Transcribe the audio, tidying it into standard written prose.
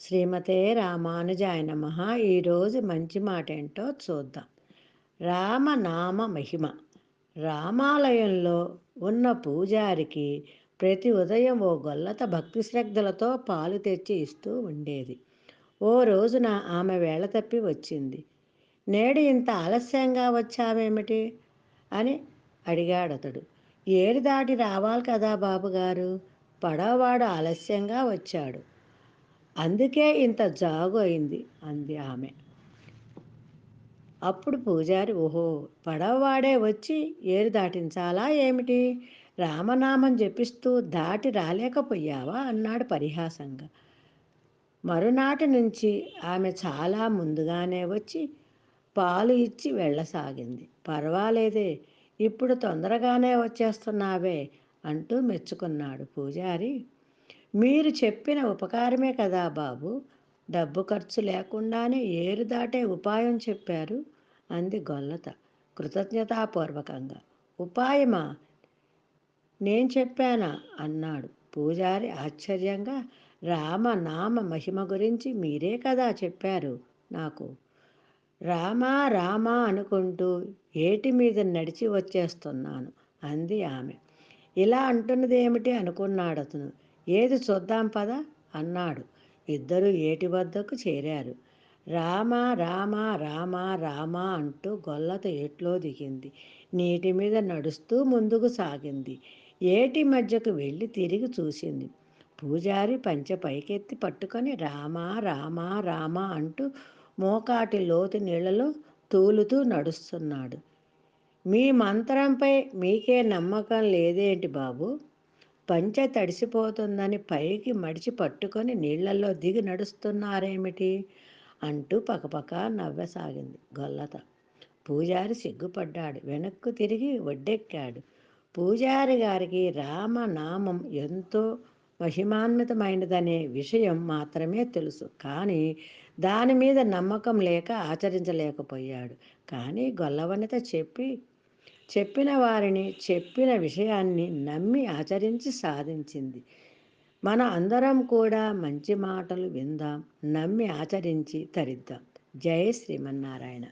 శ్రీమతే రామానుజాయ నమః. ఈరోజు మంచి మాట ఏంటో చూద్దాం. రామనామ మహిమ. రామాలయంలో ఉన్న పూజారికి ప్రతి ఉదయం ఓ గొల్లత భక్తి శ్రద్ధలతో పాలు తెచ్చి ఇస్తూ ఉండేది. ఓ రోజున ఆమె వేళ తప్పి వచ్చింది. నేడు ఇంత ఆలస్యంగా వచ్చావేమిటి అని అడిగాడతడు. ఏరు దాటి రావాలి కదా బాబుగారు, పడవవాడు ఆలస్యంగా వచ్చాడు, అందుకే ఇంత జాగు అయింది అంది ఆమె. అప్పుడు పూజారి, ఓహో, పడవవాడే వచ్చి ఏరు దాటించాలా ఏమిటి? రామనామం జపిస్తూ దాటి రాలేకపోయావా అన్నాడు పరిహాసంగా. మరునాటి నుంచి ఆమె చాలా ముందుగానే వచ్చి పాలు ఇచ్చి వెళ్ళసాగింది. పర్వాలేదే, ఇప్పుడు తొందరగానే వచ్చేస్తున్నావే అంటూ మెచ్చుకున్నాడు పూజారి. మీరు చెప్పిన ఉపకారమే కదా బాబు, డబ్బు ఖర్చు లేకుండానే ఏరు దాటే ఉపాయం చెప్పారు అంది గొల్లత కృతజ్ఞతాపూర్వకంగా. ఉపాయమా, నేను చెప్పానా అన్నాడు పూజారి ఆశ్చర్యంగా. రామనామ మహిమ గురించి మీరే కదా చెప్పారు నాకు. రామా రామా అనుకుంటూ ఏటి మీద నడిచి వచ్చేస్తున్నాను అంది ఆమె. ఇలా అంటున్నది ఏమిటి అనుకున్నాడతను. ఏది చూద్దాం పద అన్నాడు. ఇద్దరూ ఏటి వద్దకు చేరారు. రామ రామ రామ రామ అంటూ గొల్లత ఏట్లో దిగింది. నీటి మీద నడుస్తూ ముందుకు సాగింది. ఏటి మధ్యకు వెళ్ళి తిరిగి చూసింది. పూజారి పంచె పైకెత్తి పట్టుకొని రామ రామ రామ అంటూ మోకాటి లోతు నీళ్లలో తూలుతూ నడుస్తున్నాడు. మీ మంత్రంపై మీకే నమ్మకం లేదేంటి బాబు? పంచె తడిసిపోతుందని పైకి మడిచి పట్టుకొని నీళ్లలో దిగి నడుస్తున్నారేమిటి అంటూ పకపక నవ్వసాగింది గొల్లత. పూజారి సిగ్గుపడ్డాడు. వెనక్కు తిరిగి ఒడ్డెక్కాడు. పూజారి గారికి రామనామం ఎంతో మహిమాన్వితమైనదనే విషయం మాత్రమే తెలుసు, కానీ దాని మీద నమ్మకం లేక ఆచరించలేకపోయాడు. కానీ గొల్లవనిత చెప్పిన వారిని చెప్పిన విషయాన్ని నమ్మి ఆచరించి సాధించింది. మన అందరం కూడా మంచి మాటలు విందాం, నమ్మి ఆచరించి తరిద్దాం. జై శ్రీమన్నారాయణ.